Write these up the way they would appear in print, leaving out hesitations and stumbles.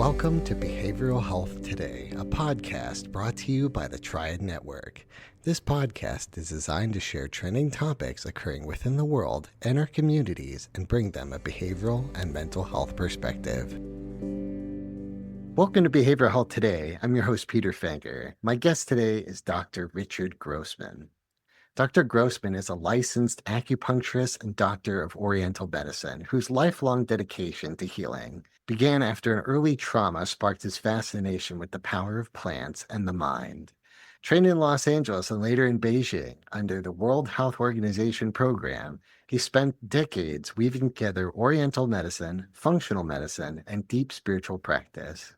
Welcome to Behavioral Health Today, a podcast brought to you by the Triad Network. This podcast is designed to share trending topics occurring within the world and our communities and bring them a behavioral and mental health perspective. Welcome to Behavioral Health Today. I'm your host, Peter Fanger. My guest today is Dr. Richard Grossman. Dr. Grossman is a licensed acupuncturist and doctor of Oriental medicine whose lifelong dedication to healing began after an early trauma sparked his fascination with the power of plants and the mind. Trained in Los Angeles and later in Beijing under the World Health Organization program, he spent decades weaving together Oriental medicine, functional medicine, and deep spiritual practice.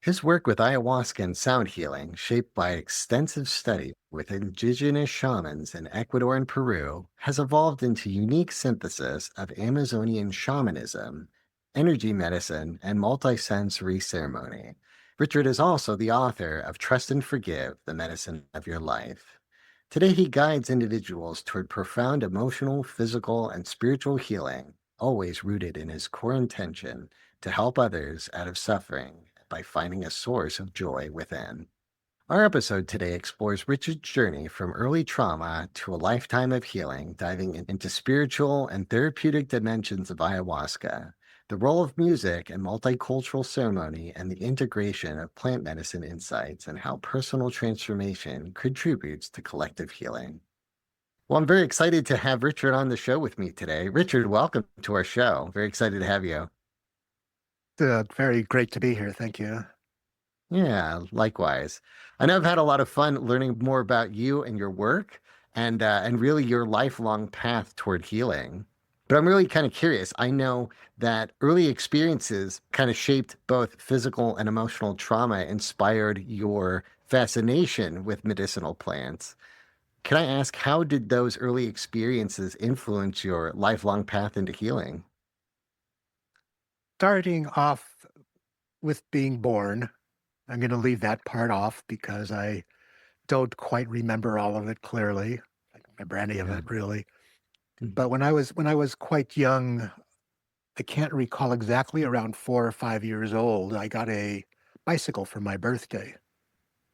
His work with ayahuasca and sound healing, shaped by extensive study with indigenous shamans in Ecuador and Peru, has evolved into unique synthesis of Amazonian shamanism, energy medicine, and multisensory ceremony. Richard is also the author of Trust and Forgive, the Medicine of Your Life. Today, he guides individuals toward profound emotional, physical, and spiritual healing, always rooted in his core intention to help others out of suffering by finding a source of joy within. Our episode today explores Richard's journey from early trauma to a lifetime of healing, diving into spiritual and therapeutic dimensions of ayahuasca, the role of music and multicultural ceremony, and the integration of plant medicine insights and how personal transformation contributes to collective healing. Well, I'm very excited to have Richard on the show with me today. Richard, welcome to our show. Very excited to have you. Very great to be here. Thank you. Yeah, likewise. I know I've had a lot of fun learning more about you and your work and really your lifelong path toward healing. But I'm really kind of curious. I know that early experiences kind of shaped both physical and emotional trauma, inspired your fascination with medicinal plants. Can I ask, how did those early experiences influence your lifelong path into healing? Starting off with being born, I'm going to leave that part off because I don't quite remember all of it clearly. I don't remember any of Yeah. it really. Mhm. But when I was quite young, I can't recall exactly, around 4 or 5 years old, I got a bicycle for my birthday.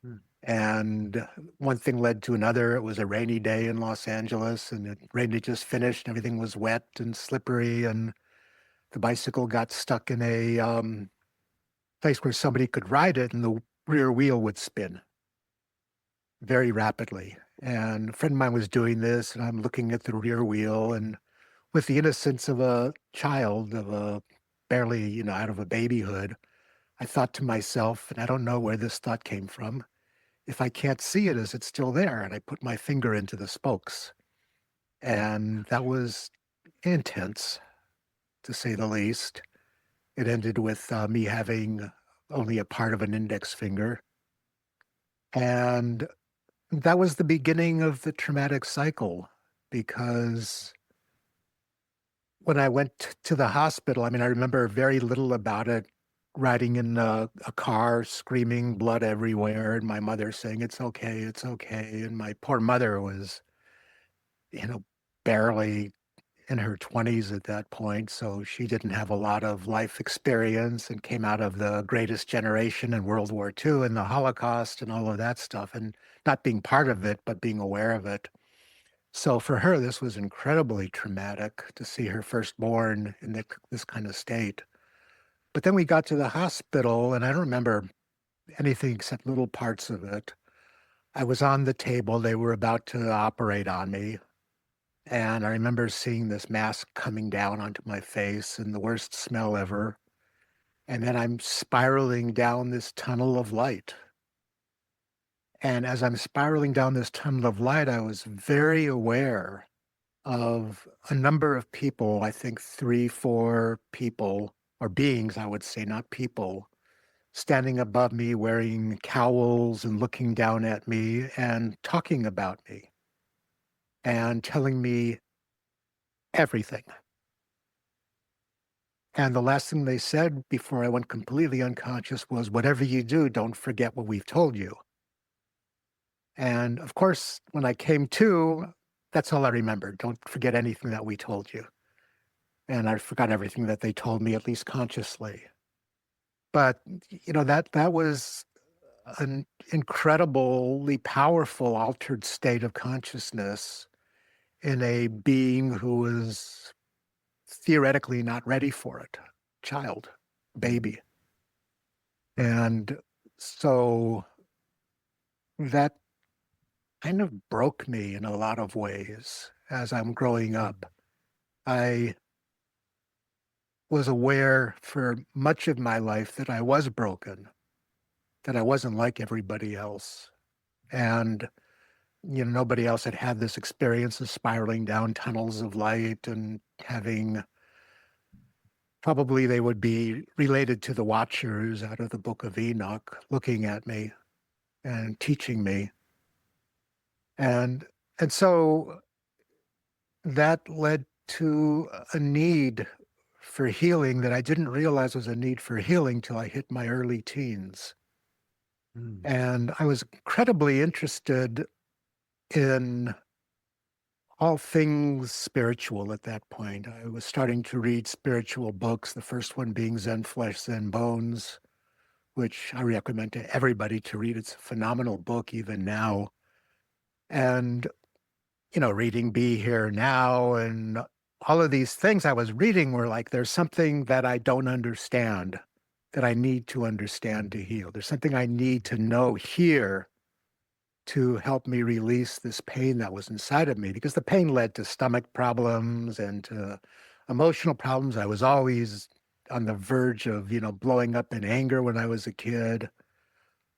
Mm. And one thing led to another. It was a rainy day in Los Angeles, and it rain had just finished, and everything was wet and slippery, and the bicycle got stuck in a place where somebody could ride it, and the rear wheel would spin very rapidly. And a friend of mine was doing this, and I'm looking at the rear wheel, and with the innocence of a child, of a barely, out of a babyhood, I thought to myself, and I don't know where this thought came from, if I can't see it, is it still there? And I put my finger into the spokes. And that was intense, to say the least. It ended with me having only a part of an index finger. And that was the beginning of the traumatic cycle, because when I went to the hospital, I mean, I remember very little about it, riding in a car, screaming, blood everywhere, and my mother saying, "It's okay, it's okay." And my poor mother was, you know, barely in her 20s at that point, so she didn't have a lot of life experience and came out of the greatest generation in World War II and the Holocaust and all of that stuff, and not being part of it, but being aware of it. So for her, this was incredibly traumatic to see her firstborn in this kind of state. But then we got to the hospital, and I don't remember anything except little parts of it. I was on the table. They were about to operate on me. And I remember seeing this mask coming down onto my face and the worst smell ever. And then I'm spiraling down this tunnel of light. And as I'm spiraling down this tunnel of light, I was very aware of a number of people, I think 3, 4 people, or beings, I would say, not people, standing above me wearing cowls and looking down at me and talking about me and telling me everything. And the last thing they said before I went completely unconscious was, "Whatever you do, don't forget what we've told you." And of course, when I came to, that's all I remembered. Don't forget anything that we told you. And I forgot everything that they told me, at least consciously. But, that was an incredibly powerful altered state of consciousness in a being who was theoretically not ready for it, child, Mm, baby. And so that kind of broke me in a lot of ways as I'm growing up. mm, I was aware for much of my life that I was broken, that I wasn't like everybody else. And, nobody else had had this experience of spiraling down tunnels of light and having probably they would be related to the Watchers out of the Book of Enoch, looking at me and teaching me. And and so that led to a need for healing that I didn't realize was a need for healing till I hit my early teens. mm, And I was incredibly interested in all things spiritual at that point. I was starting to read spiritual books, the first one being Zen Flesh, Zen Bones, which I recommend to everybody to read. It's a phenomenal book even now. And, reading Be Here Now and all of these things I was reading were like, there's something that I don't understand that I need to understand to mm, heal. There's something I need to know here to help me release this pain that was inside of me because the pain led to stomach problems and to emotional problems. I was always on the verge of, blowing up in anger when I was a kid.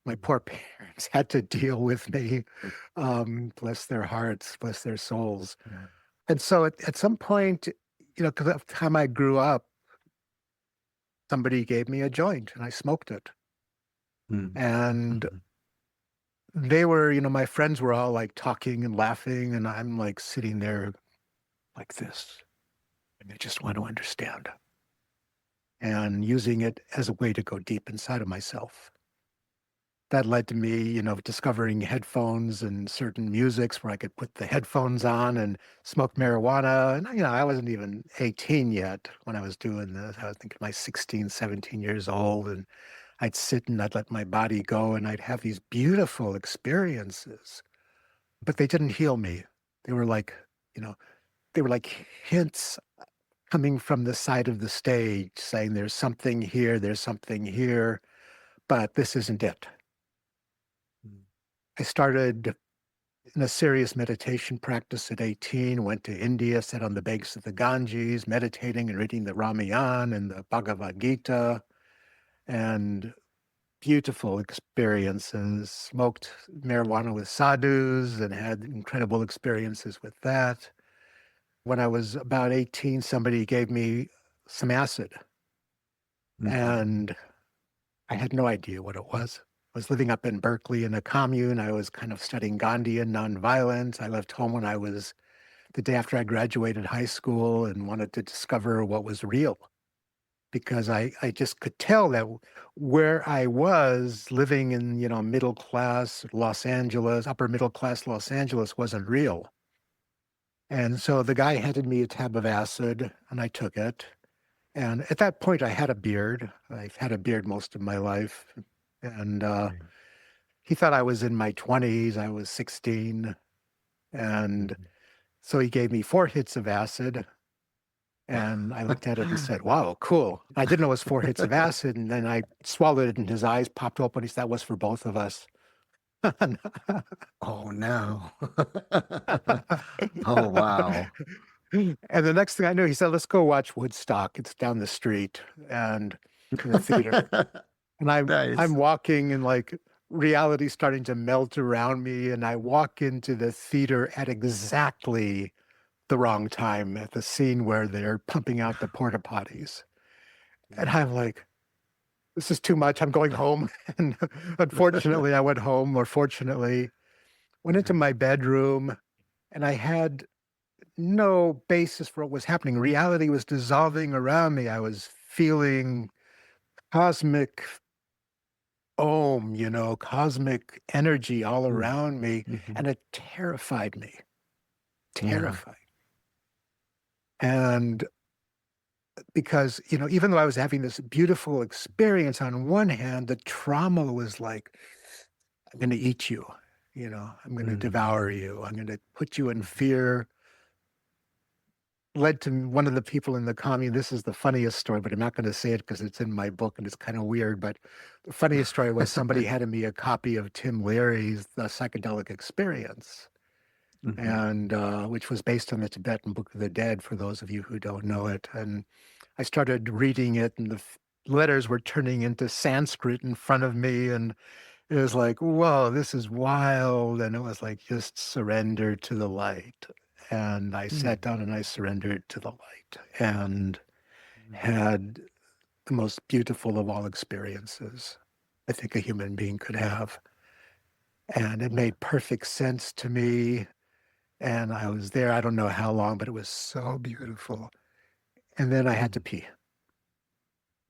My mm, poor parents had to deal with me. Bless their hearts, bless their souls. yeah, And so at some point, because of the time I grew up, somebody gave me a joint and I smoked it. mm, And mhm, they were, my friends were all like talking and laughing. And I'm like sitting there like this. And I just want to mm, understand and using it as a way to go deep inside of myself. That led to me, discovering headphones and certain musics where I could put the headphones on and smoke marijuana. And, I wasn't even 18 yet when I was doing this. I was thinking my 16, 17 years old. And I'd sit and I'd let my body go and I'd have these beautiful experiences, but they didn't heal me. They were like, you know, they were like hints coming from the side of the stage saying, there's something here, but this isn't it. mm, I started in a serious meditation practice at 18, went to India, sat on the banks of the Ganges, meditating and reading the Ramayana and the Bhagavad Gita, and beautiful experiences. Smoked marijuana with sadhus and had incredible experiences with that. When I was about 18, somebody gave me some acid, mhm, and I had no idea what it was. I was living up in Berkeley in a commune. I was kind of studying Gandhian nonviolence. I left home when I was the day after I graduated high school and wanted to discover what was real because I just could tell that where I was living in, middle class Los Angeles, upper middle class Los Angeles wasn't real. And so the guy handed me a tab of acid and I took it. And at that point, I had a beard. I've had a beard most of my life. And right, he thought I was in my 20s. I was 16. And mhm. so he gave me 4 hits of acid. And I looked at it and said, wow, cool. I didn't know it was 4 hits of acid. And then I swallowed it and his eyes popped open. He said, that was for both of us. Oh, no. Oh, wow. And the next thing I knew, he said, let's go watch Woodstock. It's down the street and to the theater. And I'm Nice. walking and like reality starting to melt around me. And I walk into the theater at exactly the wrong time at the scene where they're pumping out the porta potties. And Mm. I'm like, this is too much. I'm going home. And unfortunately, I went home, or fortunately, went into Right. my bedroom and I had no basis for what was happening. Reality was dissolving around me. I was feeling cosmic cosmic energy all Mm, around me. mhm. And it terrified me, Yeah. terrified. And because, even though I was having this beautiful experience on one hand, the trauma was like, I'm going to eat you. I'm going to Mm. devour you. I'm going to put you in fear. Led to one of the people in the commune. This is the funniest story, but I'm not going to say it because it's in my book and it's kind of weird. But the funniest story was somebody handed me a copy of Tim Leary's The Psychedelic Experience, Mhm. and which was based on the Tibetan Book of the Dead, for those of you who don't know it. And I started reading it, and the letters were turning into Sanskrit in front of me, and it was like, whoa, this is wild. And it was like, just surrender to the light. And I sat Mm. down and I surrendered to the light and Mm. had the most beautiful of all experiences I think a human being could have. And it Yeah. made perfect sense to me. And I was there, I don't know how long, but it was so beautiful. And then I had to Mm. pee.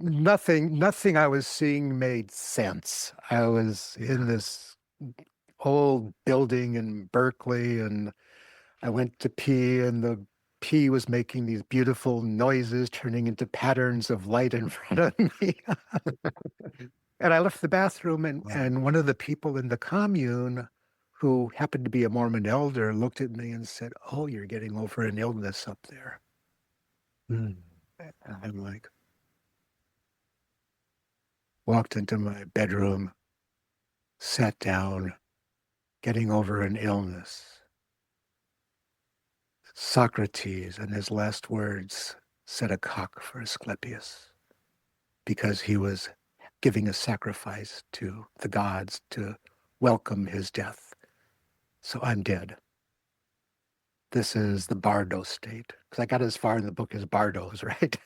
Nothing I was seeing made sense. I was in Yeah. this old building in Berkeley, and I went to pee, and the pee was making these beautiful noises, turning into patterns of light in front of me. And I left the bathroom, and, Wow. and one of the people in the commune, who happened to be a Mormon elder, looked at me and said, "Oh, you're getting over an illness up there." Mm. And I'm like, walked into my bedroom, sat down, getting over an illness. Socrates, in his last words, set a cock for Asclepius because he was giving a sacrifice to the gods to welcome his death. So I'm dead. This is the Bardo state. Because I got as far in the book as Bardo's, right?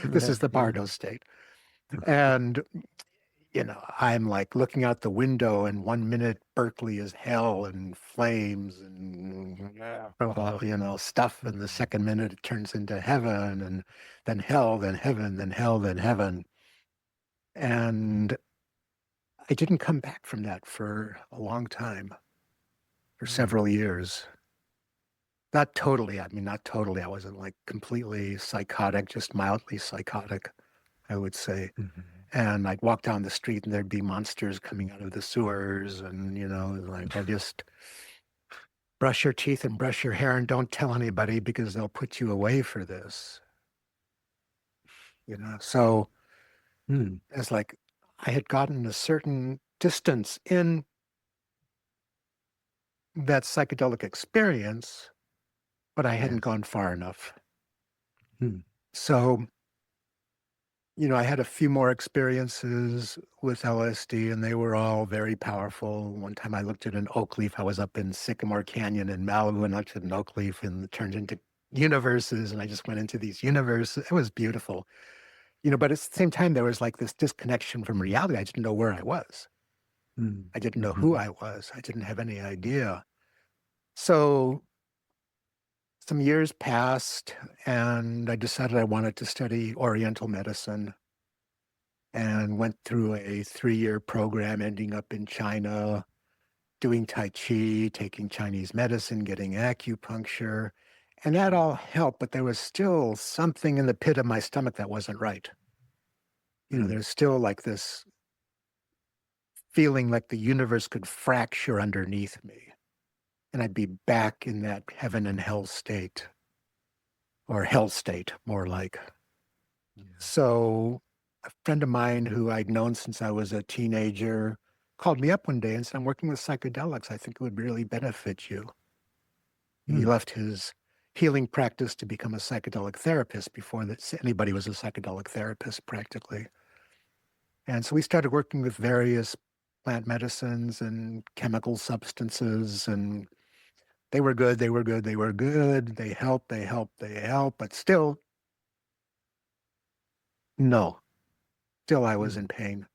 This is the Yeah. Bardo state. And, I'm like looking out the window, and 1 minute Berkeley is hell and flames and, stuff. And the Mm. second minute it turns into heaven, and then hell, then heaven, then hell, then heaven. And I didn't come back from that for a long time, for Mm. several years. Not totally. I mean, not totally. I wasn't like completely psychotic, just mildly psychotic, I would say. Mhm. And I'd walk down the street and there'd be monsters coming out of the sewers. And, like, well, just brush your teeth and brush your hair and don't tell anybody because they'll put you away for this. So Mm. it's like I had gotten a certain distance in that psychedelic experience, but I hadn't Yes. gone far enough. Mm. So, I had a few more experiences with LSD, and they were all very powerful. One time I looked at an oak leaf. I was up in Sycamore Canyon in Malibu and looked at an oak leaf, and it turned into universes. And I just went into these universes. It was beautiful, but at the same time, there was like this disconnection from reality. I didn't know where I was. Mm. I didn't know who Mhm. I was. I didn't have any idea. So some years passed, and I decided I wanted to study Oriental medicine, and went through a 3-year program, ending up in China, doing Tai Chi, taking Chinese medicine, getting acupuncture. And that all helped, but there was still something in the pit of my stomach that wasn't right. Mm. There's still like this feeling like the universe could fracture underneath me, and I'd be back in that heaven and hell state, or hell state, more like. Yeah. So a friend of mine who I'd known since I was a teenager called me up one day and said, "I'm working with psychedelics. I think it would really benefit you." He Mm. left his healing practice to become a psychedelic therapist before that anybody was a psychedelic therapist practically. And so we started working with various plant medicines and chemical substances, and they were good, they were good, they were good. They help, they help, they help, but still, no, still I was in Mm. pain.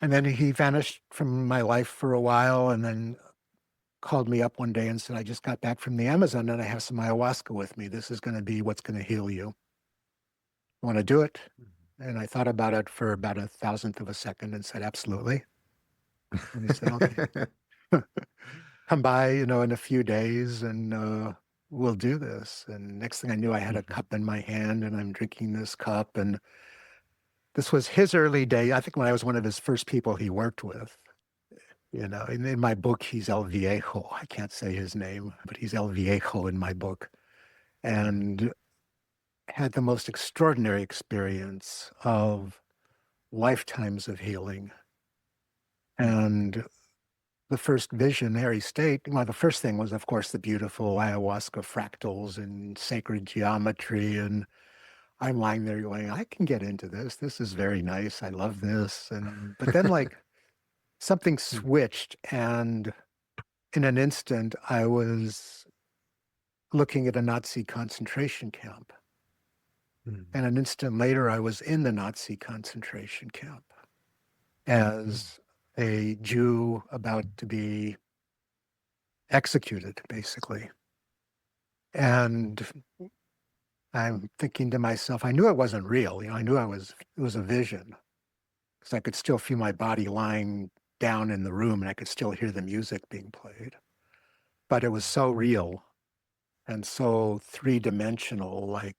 And then he vanished from my life for a while, and then called me up one day and said, "I just got back from the Amazon and I have some ayahuasca with me. This is going to be what's going to heal you. Want to do it?" And I thought about it for about a thousandth of a second and said, "Absolutely." And he said, "Okay, come by, in a few days and we'll do this. And next thing I knew, I had a Mhm. cup in my hand and I'm drinking this cup. And this was his early day. I think when I was one of his first people he worked with. In my book, he's El Viejo. I can't say his name, but he's El Viejo in my book. Mhm. And had the most extraordinary experience of lifetimes of healing. Mhm. And the first visionary state, well, the first thing was, of course, the beautiful ayahuasca fractals and sacred geometry. And I'm lying there going, I can get into this. This is very nice. I love this. But then like something Mhm. switched, and in an instant, I was looking at a Nazi concentration camp. Mhm. And an instant later, I was in the Nazi concentration camp Mhm. as a Jew about to be executed, basically. And I'm thinking to myself, I knew it wasn't real. I knew it was a vision because I could still feel my body lying down in the room and I could still hear the music being played. But it was so real and so three-dimensional, like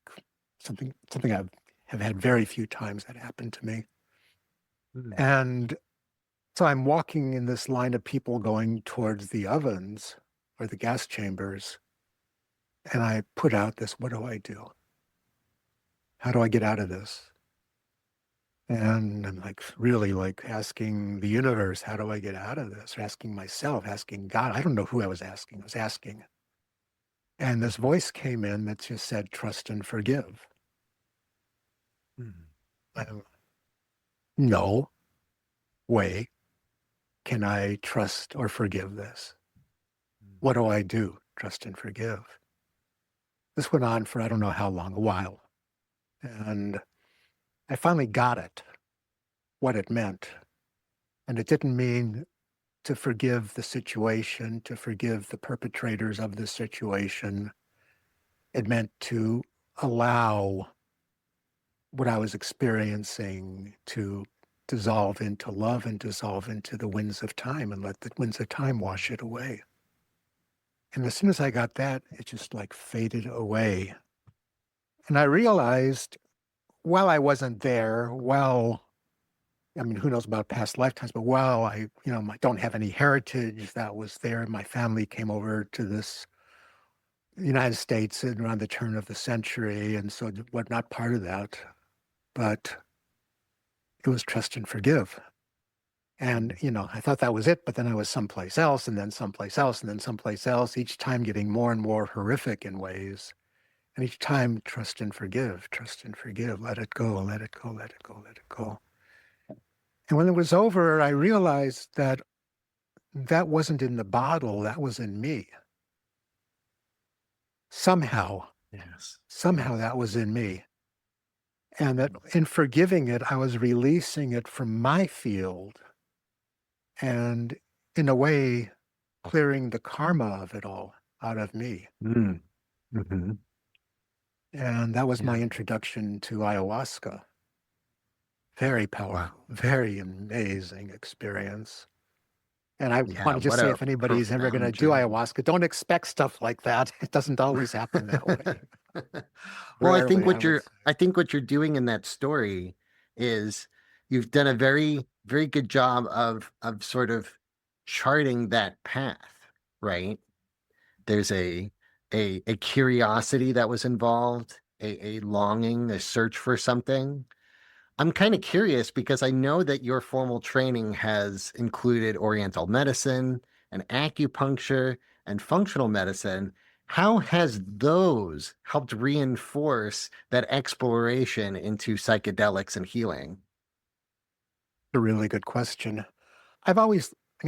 something have had very few times that happened to me. Mhm. And so I'm walking in this line of people going towards the ovens or the gas chambers, and I put out this, what do I do? How do I get out of this? And I'm like really like asking the universe, how do I get out of this? Or asking myself, asking God. I don't know who I was asking. I was asking. And this Mhm. voice came in that just said, trust and forgive. Mhm. I'm, no way can I trust or forgive this. What do I do? Trust and forgive. This went on for I don't know how long, a while. And I finally got it, what it meant. And it didn't mean to forgive the situation, to forgive the perpetrators of the situation. It meant to allow what I was experiencing to dissolve into love and dissolve into the winds of time and let the winds of time wash it away. And as soon as I got that, it just like faded away. And I realized while I wasn't there, I mean, who knows about past lifetimes, but while I don't have any heritage that was there, my family came over to this United States around the turn of the century. And so we're not part of that, but it was trust and forgive. And, Mhm. I thought that was it, but then I was someplace else and then someplace else and then someplace else, each time getting more and more horrific in ways. And each time, trust and forgive, let it go, let it go, let it go, let it go. And when it was over, I realized that that wasn't in the bottle, that was in me. Somehow, Yes. somehow Yes. that was in me. And that in forgiving it, I was releasing it from my field and, in a way, clearing the karma of it all out of me. Mm. Mhm. And that was my Yeah. introduction to ayahuasca. Very Wow. powerful, very amazing experience. And I Yeah. want to just What say a if anybody's ever going profound to do journey. ayahuasca, don't expect stuff like that. It doesn't always happen that way. Well, Rarely, I would say. I think what you're doing in that story is you've done a very, very good job of sort of charting that path, right? There's a curiosity that was involved, a longing, a search for something. I'm kind of curious because I know that your formal training has included Oriental medicine and acupuncture and functional medicine. How has those helped reinforce that exploration into psychedelics and healing? A really good question. I'm going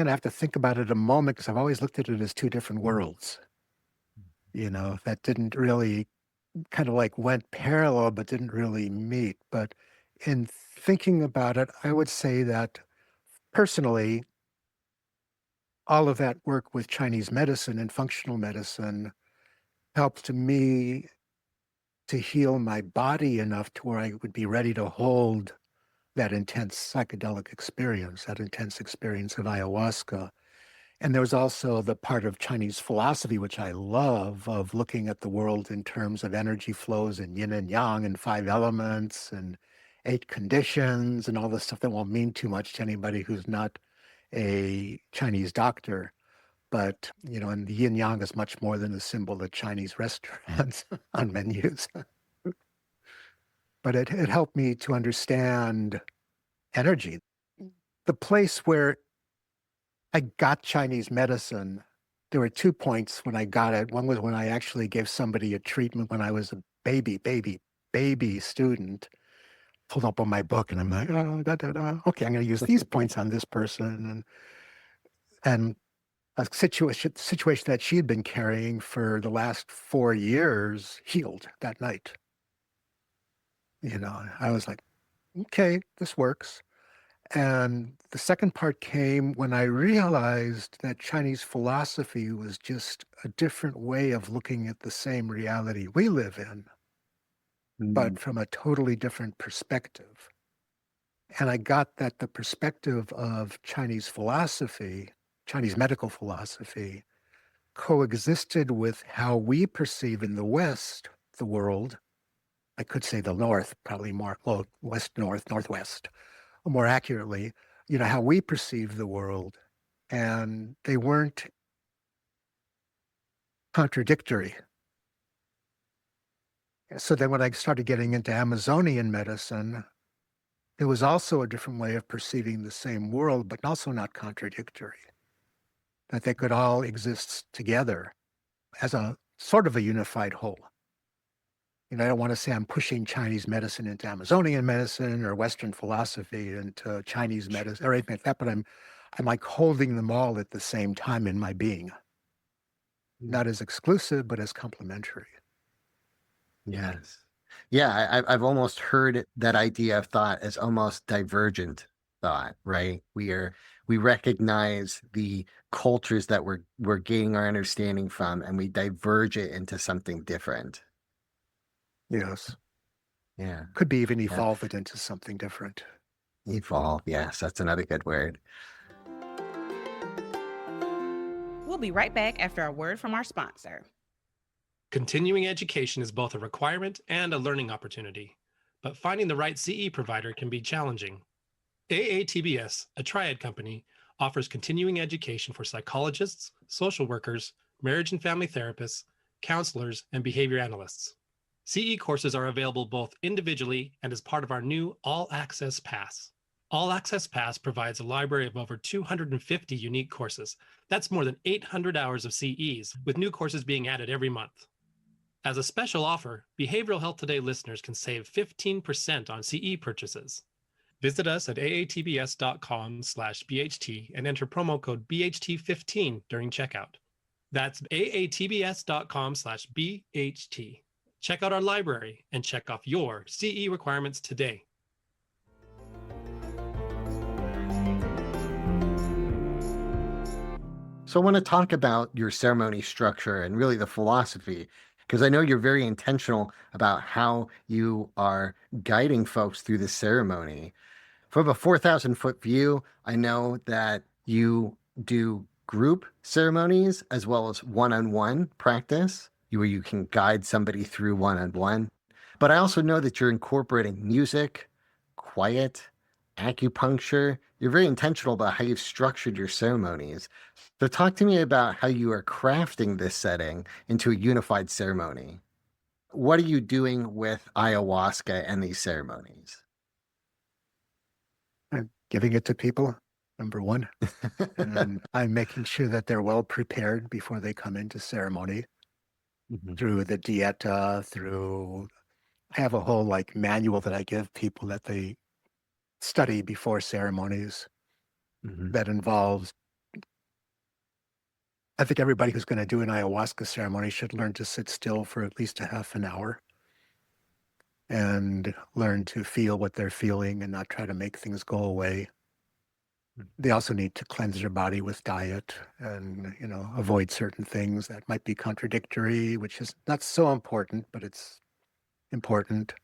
to have to think about it a moment because I've always looked at it as two different worlds, that didn't really kind of like went parallel, but didn't really meet. But in thinking about it, I would say that personally, all of that work with Chinese medicine and functional medicine helped me to heal my body enough to where I would be ready to hold that intense psychedelic experience, that intense experience of ayahuasca. And there was also the part of Chinese philosophy, which I love, of looking at the world in terms of energy flows and yin and yang and five elements and eight conditions and all this stuff that won't mean too much to anybody who's not a Chinese doctor. But, and the yin yang is much more than a symbol of Chinese restaurants on menus. But it helped me to understand energy. The place where I got Chinese medicine, there were 2 points when I got it. One was when I actually gave somebody a treatment when I was a baby student. Pulled up on my book and I'm like, "Oh, da, da, da. Okay, I'm gonna use these points on this person." And a situation that she had been carrying for the last 4 years healed that night. I was like, "Okay, this works." And the second part came when I realized that Chinese philosophy was just a different way of looking at the same reality we live in, Mm, but from a totally different perspective. And I got that the perspective of Chinese philosophy, Chinese medical philosophy, coexisted with how we perceive in the West the world. I could say the North, probably more, well, West, North, Northwest, more accurately, how we perceive the world. And they weren't contradictory. So then when I started getting into Amazonian medicine, there was also a different way of perceiving the same world, but also not contradictory, that they could all exist together as a sort of a unified whole. I don't want to say I'm pushing Chinese medicine into Amazonian medicine or Western philosophy into Chinese medicine or anything like that, but I'm like holding them all at the same time in my being, mm. not as exclusive, but as complementary. Yes. Yeah, I've almost heard that idea of thought as almost divergent thought, right? We recognize the cultures that we're gaining our understanding from, and we diverge it into something different. Yes. Yeah. Could be even Yeah. evolve it into something different. Evolve. Yes, that's another good word. We'll be right back after a word from our sponsor. Continuing education is both a requirement and a learning opportunity, but finding the right CE provider can be challenging. AATBS, a triad company, offers continuing education for psychologists, social workers, marriage and family therapists, counselors, and behavior analysts. CE courses are available both individually and as part of our new All Access Pass. All Access Pass provides a library of over 250 unique courses. That's more than 800 hours of CEs, with new courses being added every month. As a special offer, Behavioral Health Today listeners can save 15% on CE purchases. Visit us at aatbs.com/BHT and enter promo code BHT15 during checkout. That's aatbs.com/BHT. Check out our library and check off your CE requirements today. So I want to talk about your ceremony structure and really the philosophy, because I know you're very intentional about how you are guiding folks through the ceremony. From a 4,000-foot view, I know that you do group ceremonies as well as one-on-one practice, where you can guide somebody through one-on-one. But I also know that you're incorporating music, quiet, acupuncture. You're very intentional about how you've structured your ceremonies. So talk to me about how you are crafting this setting into a unified ceremony. What are you doing with ayahuasca and these ceremonies? I'm giving it to people, number one. And I'm making sure that they're well prepared before they come into ceremony Mhm, through the dieta, through I have a whole like manual that I give people that they study before ceremonies mhm, that involves I think everybody who's going to do an ayahuasca ceremony should learn to sit still for at least a half an hour and learn to feel what they're feeling and not try to make things go away. They also need to cleanse their body with diet and, avoid certain things that might be contradictory, which is not so important, but it's important.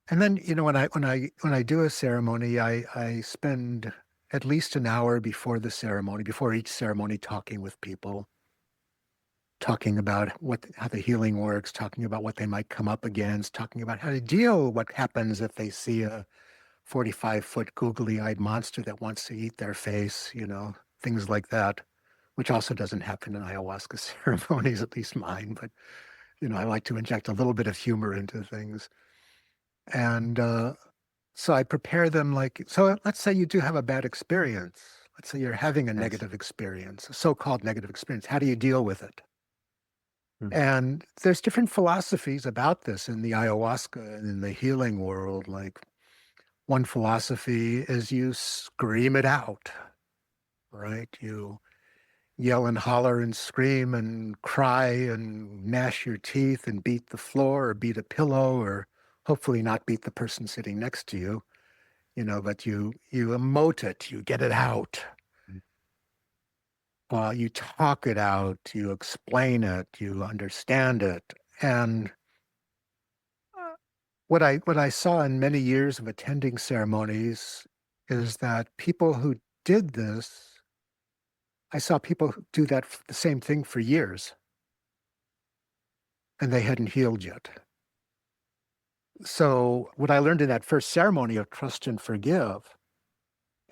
And then, when I do a ceremony, I spend at least an hour before the ceremony, before each ceremony, talking with people, talking about how the healing works, talking about what they might come up against, talking about how to deal what happens if they see a 45-foot googly-eyed monster that wants to eat their face, things like that, which also doesn't happen in ayahuasca ceremonies, at least mine. But, I like to inject a little bit of humor into things. And so I prepare them so let's say you do have a bad experience. Let's say you're having a Yes. negative experience, a so-called negative experience. How do you deal with it? Mm. And there's different philosophies about this in the ayahuasca and in the healing world. Like one philosophy is you scream it out, right? You yell and holler and scream and cry and gnash your teeth and beat the floor or beat a pillow or hopefully not beat the person sitting next to you, but you emote it, you get it out. Mm. You talk it out, you explain it, you understand it. And what I saw in many years of attending ceremonies is that people who did this, I saw people who do the same thing for years, and they hadn't healed yet. So what I learned in that first ceremony of trust and forgive,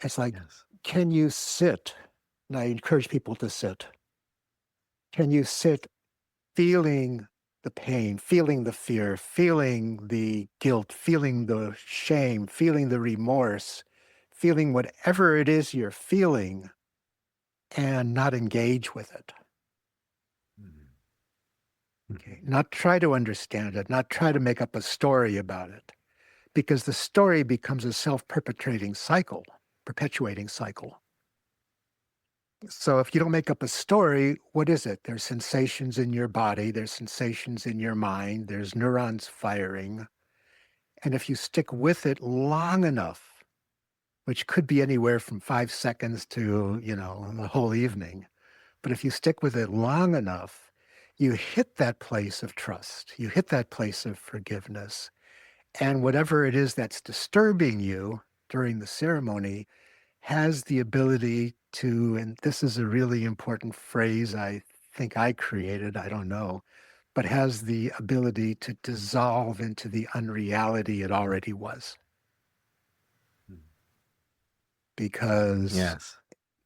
it's like, Yes. can you sit? And I encourage people to sit. Can you sit feeling the pain, feeling the fear, feeling the guilt, feeling the shame, feeling the remorse, feeling whatever it is you're feeling and not engage with it? Mm. Okay. Not try to understand it, not try to make up a story about it, because the story becomes a self-perpetuating cycle. So if you don't make up a story, what is it? There's sensations in your body, there's sensations in your mind, there's neurons firing. And if you stick with it long enough, which could be anywhere from 5 seconds to, the whole evening, but if you stick with it long enough, you hit that place of trust, you hit that place of forgiveness. And whatever it is that's disturbing you during the ceremony has the ability to, and this is a really important phrase I think I created, I don't know, but has the ability to dissolve into the unreality it already was. Mm. Because Yes.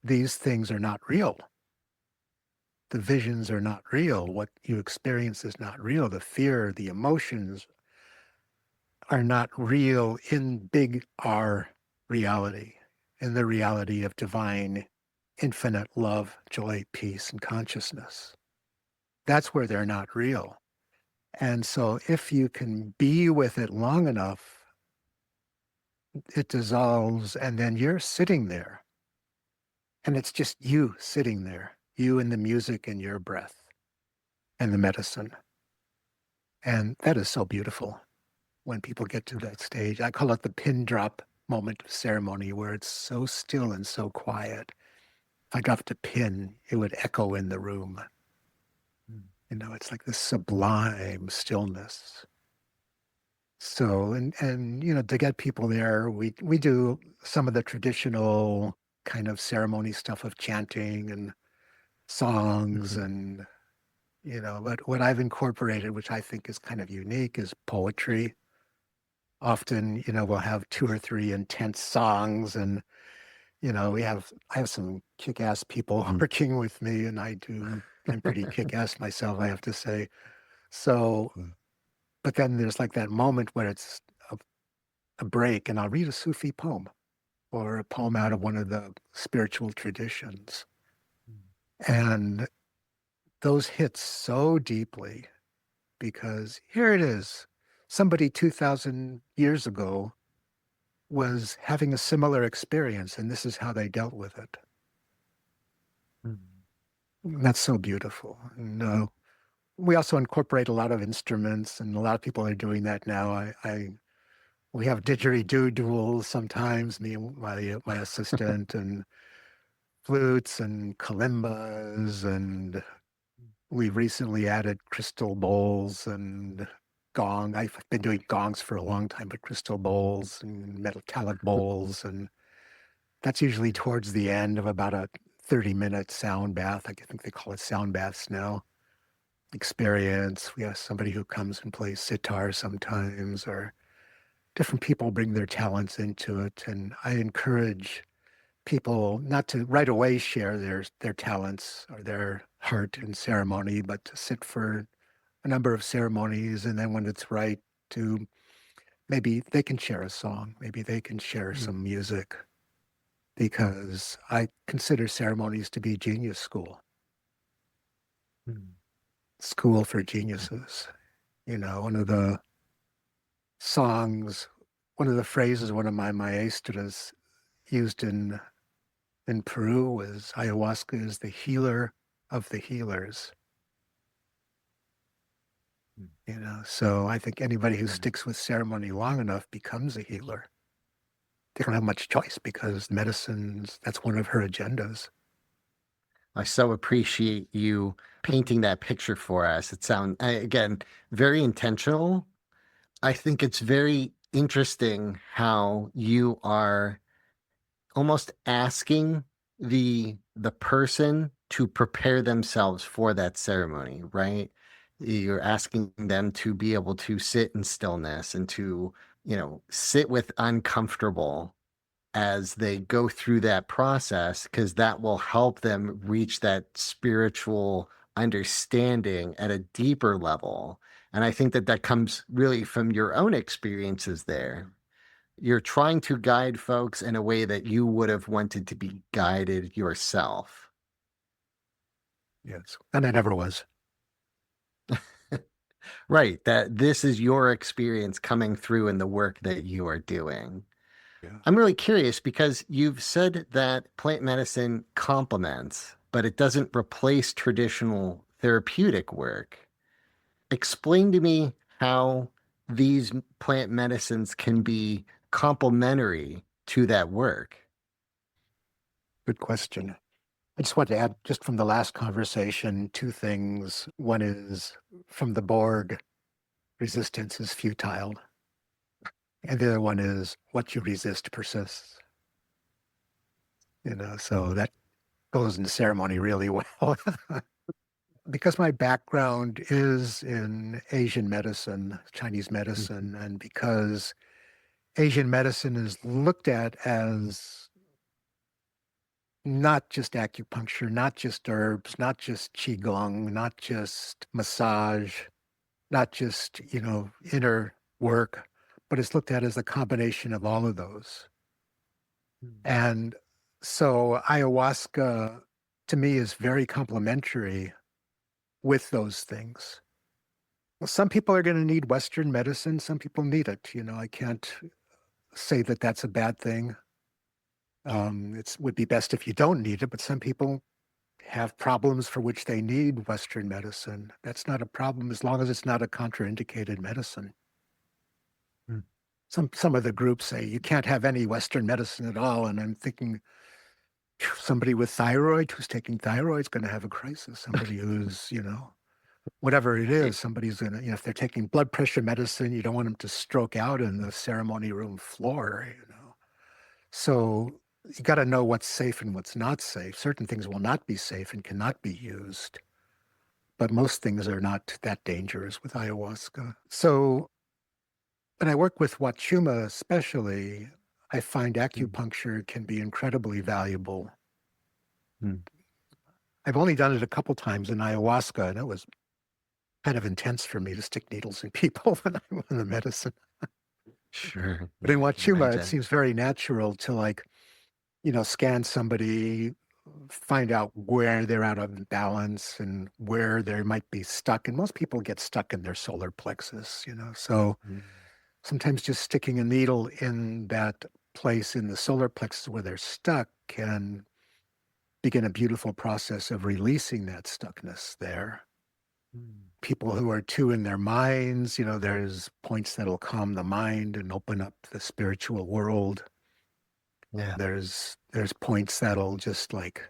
these things are not real. The visions are not real. What you experience is not real. The fear, the emotions are not real in big R reality, in the reality of divine, infinite love, joy, peace, and consciousness. That's where they're not real. And so if you can be with it long enough, it dissolves, and then you're sitting there. And it's just you sitting there, you and the music and your breath and the medicine. And that is so beautiful when people get to that stage. I call it the pin drop moment of ceremony, where it's so still and so quiet. If I dropped a pin, it would echo in the room. Mm. It's like this sublime stillness. So, and to get people there, we do some of the traditional kind of ceremony stuff of chanting and songs Mhm. and, but what I've incorporated, which I think is kind of unique, is poetry. Often, we'll have two or three intense songs, and I have some kick-ass people working with me, and I'm pretty kick-ass myself, I have to say. So, Mm. but then there's like that moment where it's a break, and I'll read a Sufi poem or a poem out of one of the spiritual traditions. And those hit so deeply because here it is. Somebody 2,000 years ago was having a similar experience, and this is how they dealt with it. Mm. That's so beautiful. And we also incorporate a lot of instruments, and a lot of people are doing that now. We have didgeridoo duels sometimes, me and my assistant, and flutes and kalimbas, and we've recently added crystal bowls and gong. I've been doing gongs for a long time, but crystal bowls and metallic bowls, and That's usually towards the end of about a 30-minute sound bath. I think they call it sound baths now. Experience. We have somebody who comes and plays sitar sometimes, or different people bring their talents into it. And I encourage people not to right away share their talents or their heart in ceremony, but to sit for a number of ceremonies, and then when it's right, to maybe they can share a song, maybe they can share Mm. some music, because I consider ceremonies to be genius Mm. school for geniuses. You know, songs, one of the phrases one of my maestras used in Peru was ayahuasca is the healer of the healers. Mm. You know, so I think anybody who Yeah. sticks with ceremony long enough becomes a healer. They don't have much choice because medicine's that's one of her agendas. I so appreciate you painting that picture for us. It sounds, again, very intentional. I think it's very interesting how you are almost asking the person to prepare themselves for that ceremony, right? You're asking them to be able to sit in stillness and to, sit with uncomfortable as they go through that process, because that will help them reach that spiritual understanding at a deeper level. And I think that that comes really from your own experiences there. You're trying to guide folks in a way that you would have wanted to be guided yourself. Yes. And I never was. Right. That this is your experience coming through in the work that you are doing. Yeah. I'm really curious because you've said that plant medicine complements, but it doesn't replace traditional therapeutic work. Explain to me how these plant medicines can be complementary to that work. Good question. I just want to add, just from the last conversation, two things. One is from the Borg, resistance is futile. And the other one is what you resist persists. You know, so that goes into ceremony really well. Because my background is in Asian medicine, Chinese Mhm. medicine, and because Asian medicine is looked at as not just acupuncture, not just herbs, not just qigong, not just massage, not just, inner work, but it's looked at as a combination of all of those. And so ayahuasca to me is very complementary with those things. Well, some people are going to need Western medicine. Some people need it. I can't say that that's a bad thing. It would be best if you don't need it, but some people have problems for which they need Western medicine. That's not a problem as long as it's not a contraindicated medicine. Mm. Some of the groups say you can't have any Western medicine at all, and I'm thinking somebody with thyroid who's taking thyroid is going to have a crisis. Somebody who's whatever it Right. is, somebody's going to if they're taking blood pressure medicine, you don't want them to stroke out in the ceremony room floor. So you got to know what's safe and what's not safe. Certain things will not be safe and cannot be used, but most things are not that dangerous with ayahuasca. So when I work with Wachuma especially, I find Mm. acupuncture can be incredibly valuable. Mm. I've only done it a couple times in ayahuasca, and it was kind of intense for me to stick needles in people when I'm on the medicine. Sure. But in Yeah, I can Wachuma, it imagine. seems very natural to scan somebody, find out where they're out of balance and where they might be stuck. And most people get stuck in their solar plexus. So Mm. sometimes just sticking a needle in that place in the solar plexus where they're stuck can begin a beautiful process of releasing that stuckness there. Mm. People who are too in their minds, there's points that'll calm the mind and open up the spiritual world. Yeah. There's points that'll just like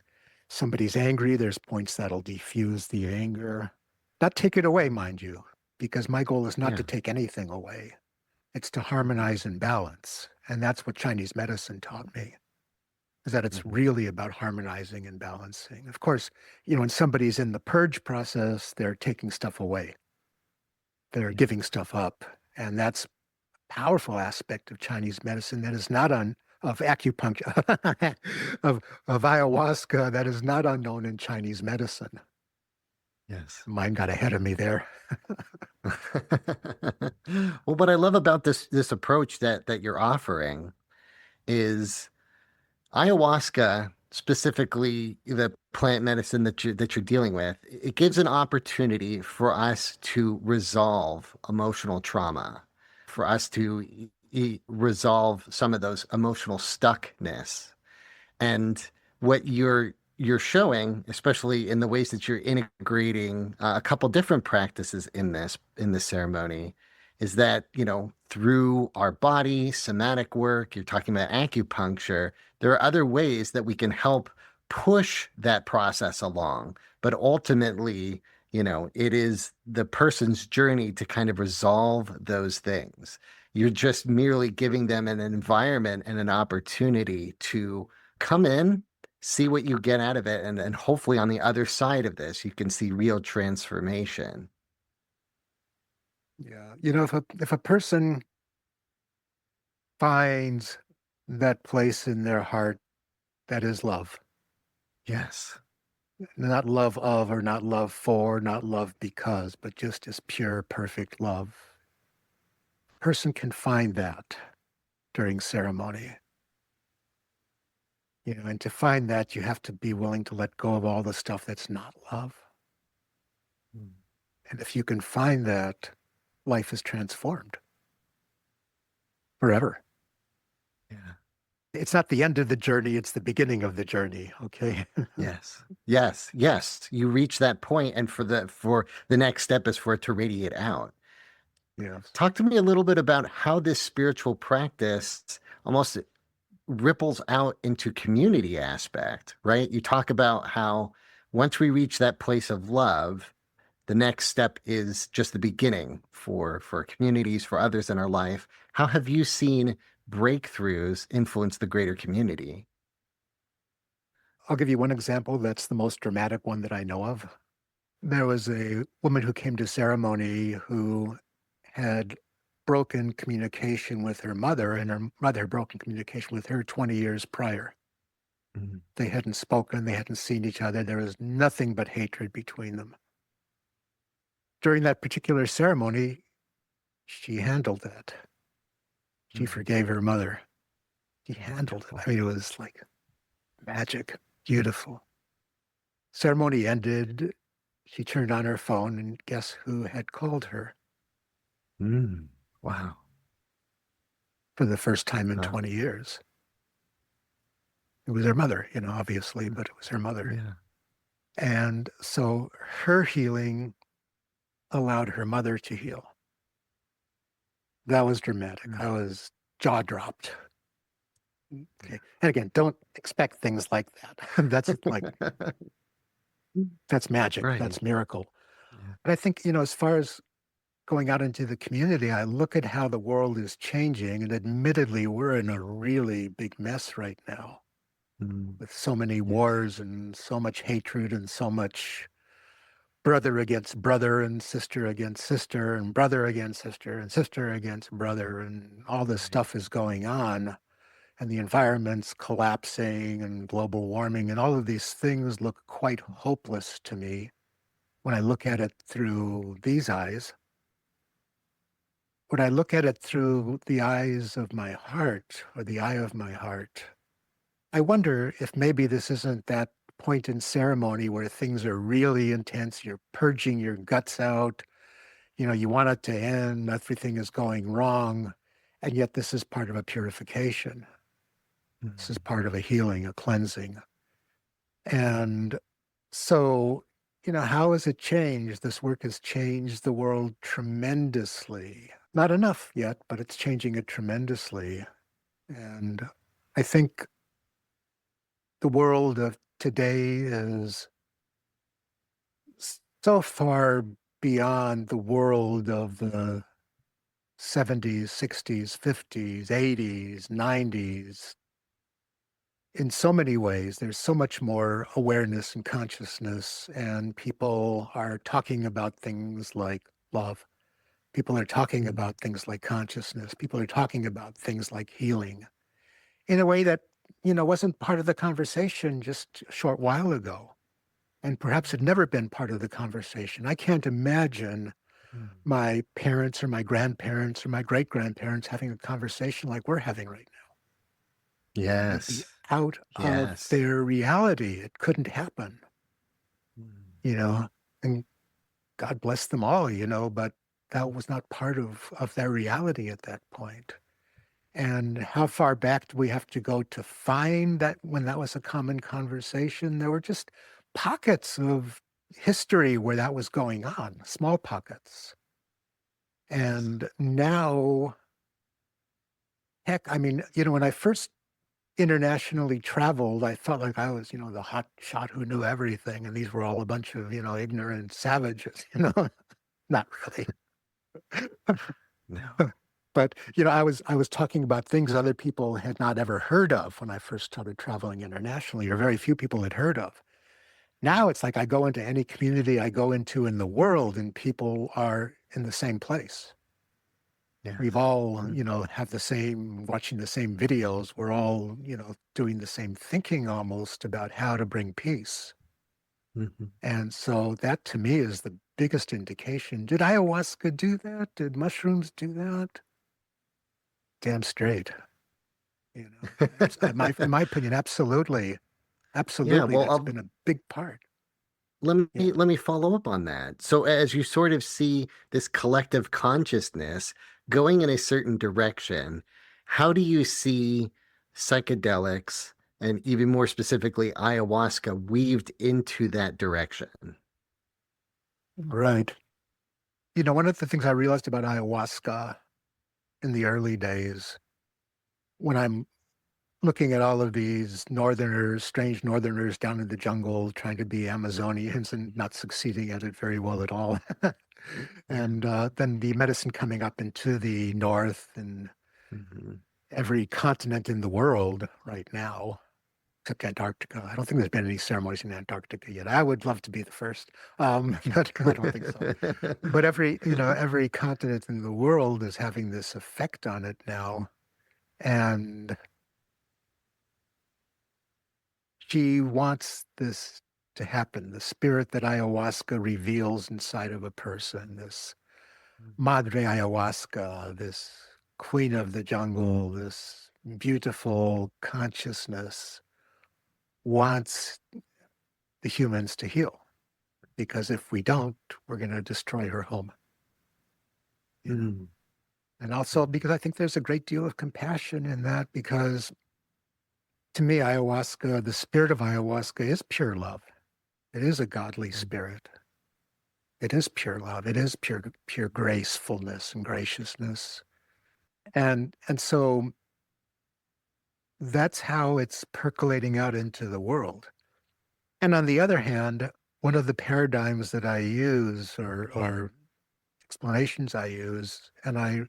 somebody's angry, there's points that'll diffuse the anger. Not take it away, mind you, because my goal is not to Yeah. take anything away. It's to Mhm. harmonize and balance. And that's what Chinese medicine taught me. is that it's Mhm. really about harmonizing and balancing. Of course, when somebody's in the purge process, they're taking stuff away, they're Yeah. giving stuff up. And that's a powerful aspect of Chinese medicine that is not of acupuncture, of ayahuasca that is not unknown in Chinese medicine. Yes. Mine got ahead of me there. Well, what I love about this approach that you're offering is ayahuasca, specifically the plant medicine that you're dealing with. It gives an opportunity for us to resolve emotional trauma, for us to resolve some of those emotional stuckness. And what you're showing, especially in the ways that you're integrating a couple different practices in this ceremony, is that, through our body, somatic work, you're talking about acupuncture, there are other ways that we can help push that process along. But ultimately, it is the person's journey to kind of resolve those things. You're just merely giving them an environment and an opportunity to come in, see what you get out of it, and hopefully on the other side of this, you can see real transformation. Yeah. If a person finds that place in their heart that is love, Yes. not love of or not love for, not love because, but just as pure, perfect love, person can find that during ceremony. And to find that, you have to be willing to let go of all the stuff that's not love. Mm. And if you can find that, life is transformed forever. Yeah. It's not the end of the journey, it's the beginning of the journey. Okay. Yes. Yes. Yes. You reach that point, and for the next step is for it to radiate out. Yes. Talk to me a little bit about how this spiritual practice almost ripples out into community aspect, right? You talk about how once we reach that place of love, the next step is just the beginning for communities, for others in our life. How have you seen breakthroughs influence the greater community? I'll give you one example that's the most dramatic one that I know of. There was a woman who came to ceremony who had broken communication with her mother, and her mother had broken communication with her 20 years prior. Mhm. They hadn't spoken, they hadn't seen each other. There was nothing but hatred between them. During that particular ceremony, she handled that. She Mhm. forgave her mother. She handled it. Wonderful. I mean, it was like magic, beautiful. Ceremony ended. She turned on her phone, and guess who had called her Mm. Wow. for the first time in Wow. 20 years? It was her mother, obviously, but it was her mother. Yeah. And so her healing allowed her mother to heal. That was dramatic. Yeah. I was jaw dropped. Okay. And again, don't expect things like that. That's magic. Right. That's miracle. Yeah. But I think, as far as going out into the community, I look at how the world is changing. And admittedly, we're in a really big mess right now Mm. with so many Yes. wars and so much hatred and so much brother against brother and sister against sister and brother against sister and sister against brother. And all this Right. stuff is going on. And the environment's collapsing and global warming. And all of these things look quite hopeless to me when I look at it through these eyes. When I look at it through the eyes of my heart or the eye of my heart, I wonder if maybe this isn't that point in ceremony where things are really intense. You're purging your guts out. You want it to end. Everything is going wrong. And yet this is part of a purification. This is Mm. part of a healing, a cleansing. And so, how has it changed? This work has changed the world tremendously. Not enough yet, but it's changing it tremendously. And I think the world of today is so far beyond the world of the 70s, 60s, 50s, 80s, 90s. in so many ways, there's so much more awareness and consciousness, and people are talking about things like love. People are talking about things like consciousness. People are talking about things like healing in a way that, wasn't part of the conversation just a short while ago. And perhaps had never been part of the conversation. I can't imagine my parents or my grandparents or my great grandparents having a conversation like we're having right now. It'd be Yes. out of Yes. their reality. It couldn't happen, you know, and God bless them all, but that was not part of their reality at that point. And how far back do we have to go to find that when that was a common conversation? There were just pockets of history where that was going on, small pockets. And now, heck, I mean, when I first internationally traveled, I felt like I was, the hot shot who knew everything. And these were all a bunch of, ignorant savages, not really. No. But I was talking about things other people had not ever heard of when I first started traveling internationally, or very few people had heard of. Now it's like I go into any community I go into in the world, and people are in the same place. Yeah. We've all, have the same, watching the same videos. We're all, doing the same thinking almost about how to bring peace. Mhm. And so that to me is the biggest indication. Did ayahuasca do that? Did mushrooms do that? Damn straight. In my opinion, absolutely, Yeah, absolutely, well, that's been a big part. let Yeah, me follow up on that. So as you sort of see this collective consciousness going in a certain direction, how do you see psychedelics and even more specifically ayahuasca weaved into that direction? right. One of the things I realized about ayahuasca in the early days, when I'm looking at all of these northerners, strange northerners down in the jungle trying to be Amazonians and not succeeding at it very well at all, Yeah. and then the medicine coming up into the north and Mhm. every continent in the world right now, except Antarctica. I don't think there's been any ceremonies in Antarctica yet. I would love to be the first, but I don't think so. But every continent in the world is having this effect on it now, and she wants this to happen. The spirit that ayahuasca reveals inside of a person, this Madre Ayahuasca, this queen of the jungle, this beautiful consciousness wants the humans to heal. Because if we don't, we're going to destroy her home. You know? Mm. And also because I think there's a great deal of compassion in that, because to me, ayahuasca, the spirit of ayahuasca is pure love. It is a godly spirit. It is pure love. It is pure gracefulness and graciousness. And so that's how it's percolating out into the world. And on the other hand, one of the paradigms that I use, or explanations I use, and I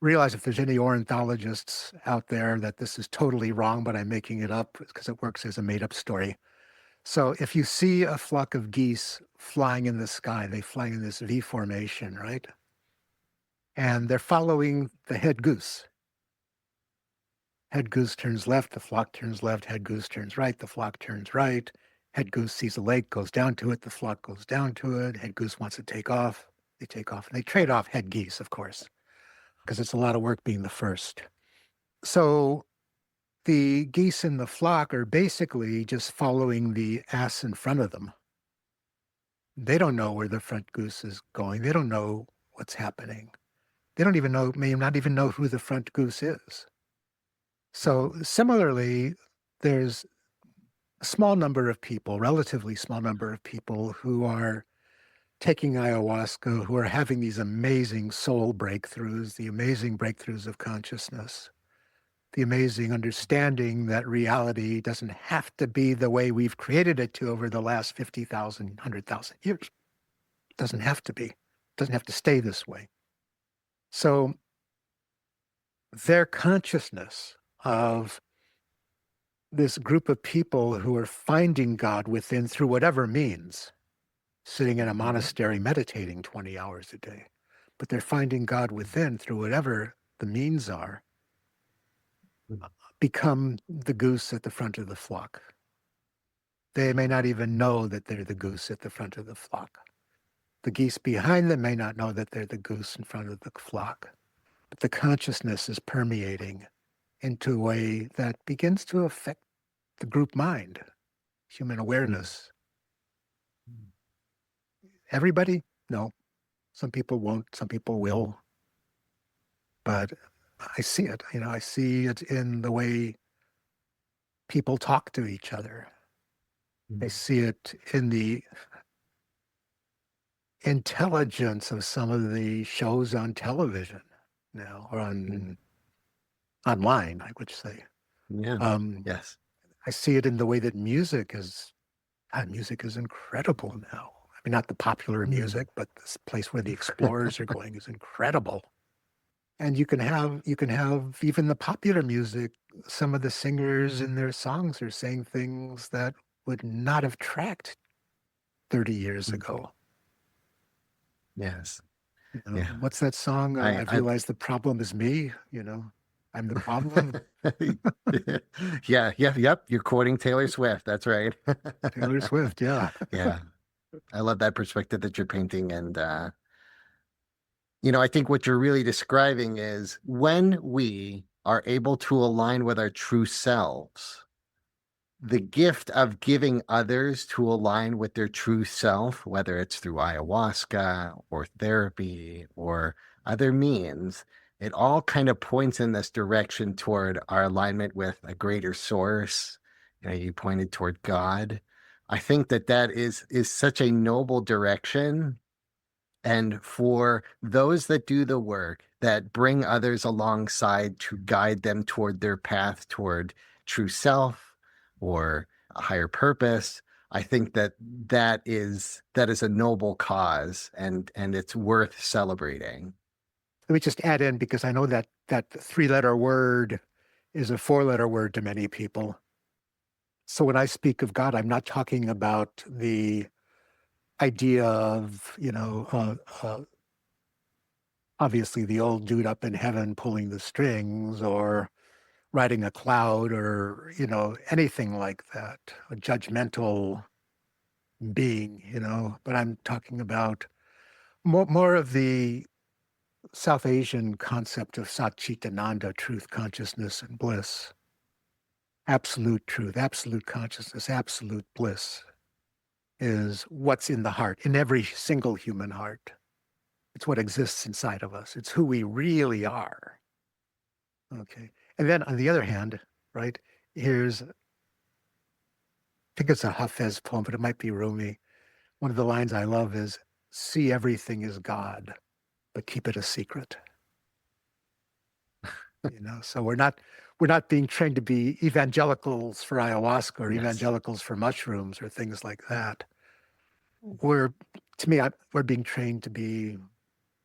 realize if there's any ornithologists out there that this is totally wrong, but I'm making it up because it works as a made up story. So if you see a flock of geese flying in the sky, they fly in this V formation, right? And they're following the head goose. Head goose turns left, the flock turns left, head goose turns right, the flock turns right. Head goose sees a lake, goes down to it, the flock goes down to it. Head goose wants to take off. They take off and they trade off head geese, of course, because it's a lot of work being the first. So the geese in the flock are basically just following the ass in front of them. They don't know where the front goose is going. They don't know what's happening. They don't even know, may not even know who the front goose is. So similarly, there's a small number of people, relatively small number of people who are taking ayahuasca, who are having these amazing soul breakthroughs, the amazing breakthroughs of consciousness, the amazing understanding that reality doesn't have to be the way we've created it to over the last 50,000, 100,000 years. It doesn't have to be. It doesn't have to stay this way. So their consciousness of this group of people who are finding God within through whatever means, sitting in a monastery meditating 20 hours a day, but they're finding God within through whatever the means are, become the goose at the front of the flock. They may not even know that they're the goose at the front of the flock. The geese behind them may not know that they're the goose in front of the flock. But the consciousness is permeating into a way that begins to affect the group mind, human awareness. Everybody? No. Some people won't, some people will. But I see it, I see it in the way people talk to each other. I see it in the intelligence of some of the shows on television now, or online, I would say. Yeah. Um, Yes. I see it in the way that music is incredible now. I mean, not the popular music, but this place where the explorers are going is incredible. And you can have even the popular music. Some of the singers in their songs are saying things that would not have tracked 30 years ago. Yes. Yeah. What's that song? I've I realized the problem is me. I'm the problem. yeah, yep. You're quoting Taylor Swift. That's right. Taylor Swift. Yeah. Yeah. I love that perspective that you're painting. And, I think what you're really describing is when we are able to align with our true selves, the gift of giving others to align with their true self, whether it's through ayahuasca or therapy or other means, it all kind of points in this direction toward our alignment with a greater source. You pointed toward God. I think that is such a noble direction. And for those that do the work, that bring others alongside to guide them toward their path toward true self or a higher purpose, I think that is a noble cause, and it's worth celebrating. Let me just add in, because I know that that three-letter word is a four-letter word to many people. So when I speak of God, I'm not talking about the idea of, obviously the old dude up in heaven pulling the strings, or riding a cloud, or, anything like that, a judgmental being, but I'm talking about more of the South Asian concept of Satchitananda, truth, consciousness, and bliss. Absolute truth, absolute consciousness, absolute bliss is what's in the heart, in every single human heart. It's what exists inside of us. It's who we really are. Okay. And then on the other hand, right, I think it's a Hafez poem, but it might be Rumi. One of the lines I love is, see everything as God, but keep it a secret. So we're not being trained to be evangelicals for ayahuasca, or Yes. evangelicals for mushrooms, or things like that. We're we're being trained to be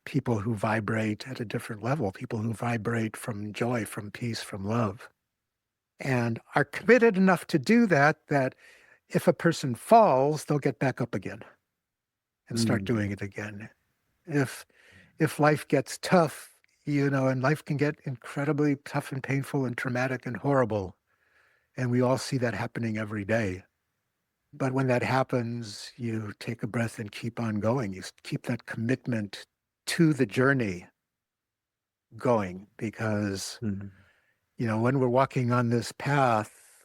people who vibrate at a different level, people who vibrate from joy, from peace, from love, and are committed enough to do that, that if a person falls, they'll get back up again and start doing it again. If life gets tough, and life can get incredibly tough and painful and traumatic and horrible, and we all see that happening every day. But when that happens, you take a breath and keep on going. You keep that commitment to the journey going, because, Mhm. when we're walking on this path,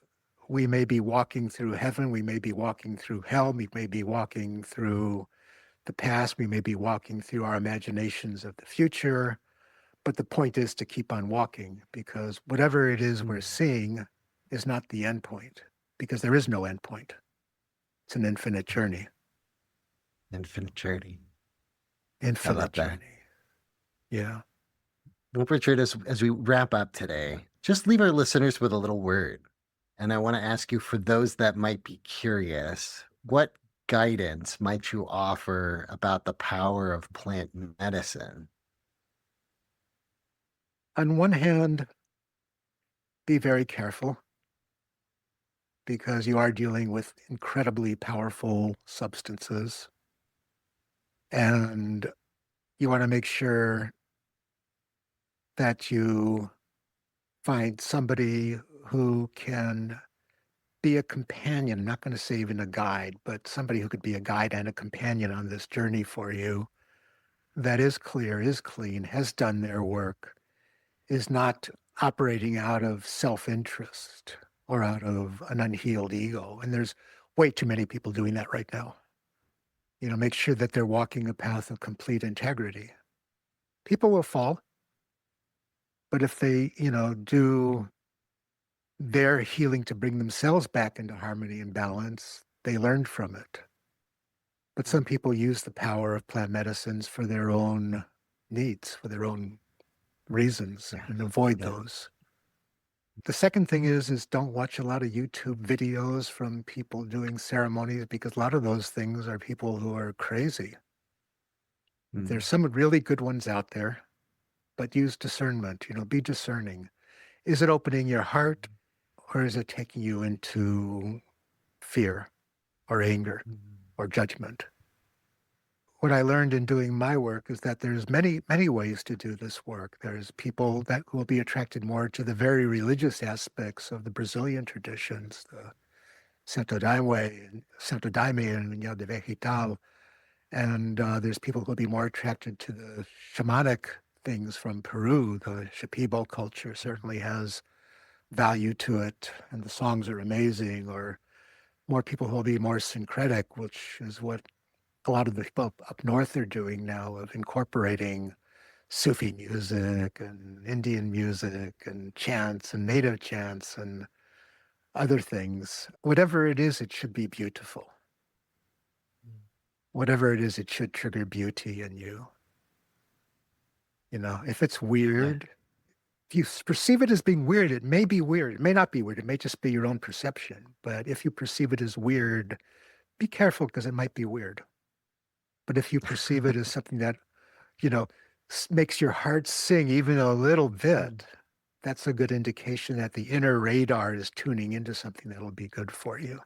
we may be walking through heaven, we may be walking through hell, we may be walking through the past, we may be walking through our imaginations of the future. But the point is to keep on walking, because whatever it is we're seeing is not the end point, because there is no end point. It's an infinite journey. Infinite journey. I Infinite love that. journey. Yeah. Well, Richard, as we wrap up today, just leave our listeners with a little word. And I want to ask you, for those that might be curious, what guidance might you offer about the power of plant medicine? On one hand, be very careful. because you are dealing with incredibly powerful substances. And you want to make sure that you find somebody who can be a companion. I'm not going to say even a guide, but somebody who could be a guide and a companion on this journey for you that is clear, is clean, has done their work, is not operating out of self-interest or out of an unhealed ego. And there's way too many people doing that right now. Make sure that they're walking a path of complete integrity. People will fall, but if they, do their healing to bring themselves back into harmony and balance, they learned from it. But some people use the power of plant medicines for their own needs, for their own reasons, and avoid those. The second thing is don't watch a lot of YouTube videos from people doing ceremonies, because a lot of those things are people who are crazy. There's some really good ones out there, but use discernment, be discerning. Is it opening your heart, or is it taking you into fear or anger or judgment? What I learned in doing my work is that there's many, many ways to do this work. There's people that will be attracted more to the very religious aspects of the Brazilian traditions, the Santo Daime and União de Vegetal. And there's people who will be more attracted to the shamanic things from Peru. The Shipibo culture certainly has value to it, and the songs are amazing. Or more people who will be more syncretic, which is what a lot of the people up north are doing now, of incorporating Sufi music and Indian music and chants and native chants and other things. Whatever it is, it should be beautiful. Whatever it is, it should trigger beauty in you. If it's weird, if you perceive it as being weird, it may be weird. It may not be weird. It may just be your own perception. But if you perceive it as weird, be careful, because it might be weird. But if you perceive it as something that, makes your heart sing even a little bit, that's a good indication that the inner radar is tuning into something that'll be good for you.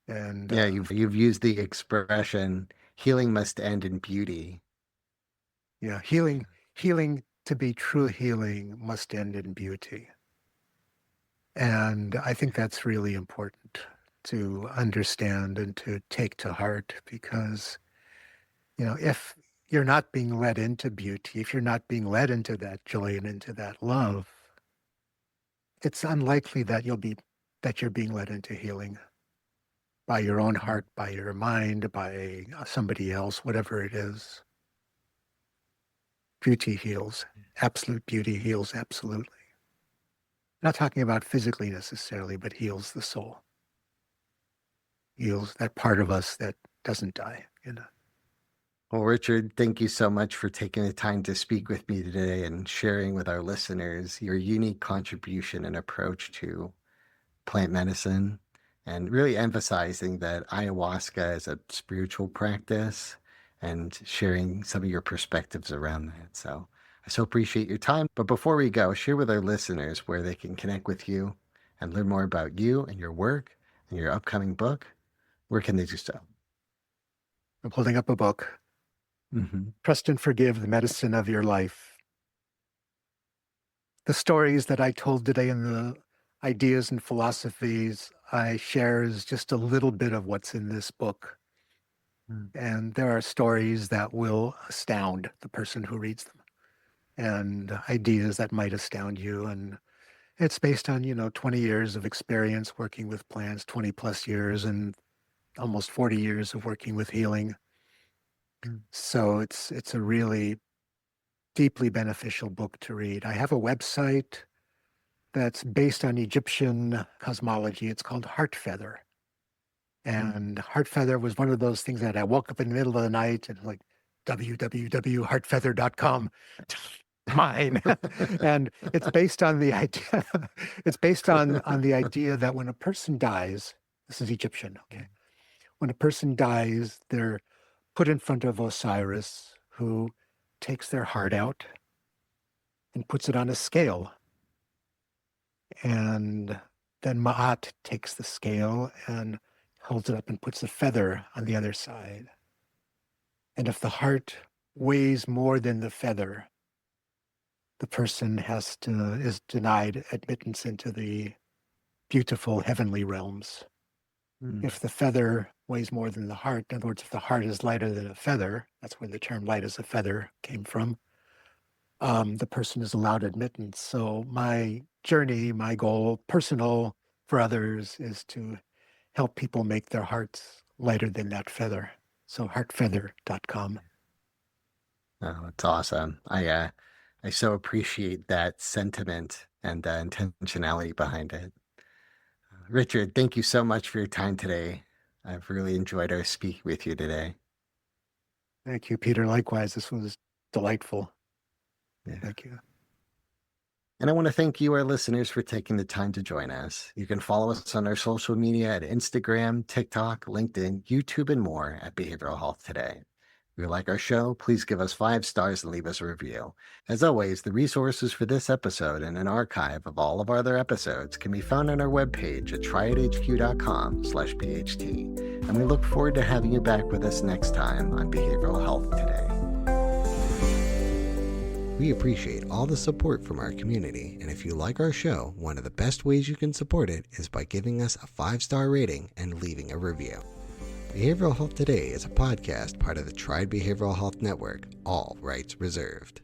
And Yeah, you've used the expression healing must end in beauty. yeah, healing to be true healing must end in beauty. And I think that's really important to understand and to take to heart, because, if you're not being led into beauty, if you're not being led into that joy and into that love, it's unlikely that you're being led into healing by your own heart, by your mind, by somebody else, whatever it is. Beauty heals. Absolute beauty heals absolutely. Not talking about physically necessarily, but heals the soul. Heals that part of us that doesn't die. Well, Richard, thank you so much for taking the time to speak with me today and sharing with our listeners your unique contribution and approach to plant medicine, and really emphasizing that ayahuasca is a spiritual practice and sharing some of your perspectives around that. So I so appreciate your time. But before we go, share with our listeners where they can connect with you and learn more about you and your work and your upcoming book. Where can they do so? I'm holding up a book. Trust and Forgive, the Medicine of Your Life. The stories that I told today and the ideas and philosophies I share is just a little bit of what's in this book. And there are stories that will astound the person who reads them, and ideas that might astound you. And it's based on, 20 years of experience working with plants, 20 plus years, and almost 40 years of working with healing. So it's a really deeply beneficial book to read. I have a website that's based on Egyptian cosmology. It's called Heart Feather. And Heart Feather was one of those things that I woke up in the middle of the night and like www.heartfeather.com. Mine. And it's based on the idea, it's based on the idea that when a person dies, this is Egyptian, okay? When a person dies, they're put in front of Osiris, who takes their heart out and puts it on a scale. And then Ma'at takes the scale and holds it up and puts a feather on the other side. And if the heart weighs more than the feather, the person is denied admittance into the beautiful heavenly realms. Mm. If the feather weighs more than the heart, in other words, if the heart is lighter than a feather, that's where the term light as a feather came from, the person is allowed admittance. So my journey, my goal, personal for others, is to help people make their hearts lighter than that feather. So heartfeather.com. Oh, it's awesome. I so appreciate that sentiment and the intentionality behind it. Richard, thank you so much for your time today. I've really enjoyed our speaking with you today. Thank you, Peter. Likewise, this was delightful. Yeah. Thank you. And I want to thank you, our listeners, for taking the time to join us. You can follow us on our social media at Instagram, TikTok, LinkedIn, YouTube, and more at Behavioral Health Today. If you like our show, please give us 5 stars and leave us a review. As always, the resources for this episode and an archive of all of our other episodes can be found on our webpage at triadhq.com/PHT. And we look forward to having you back with us next time on Behavioral Health Today. We appreciate all the support from our community, and if you like our show, one of the best ways you can support it is by giving us a 5-star rating and leaving a review. Behavioral Health Today is a podcast part of the Triad Behavioral Health Network, all rights reserved.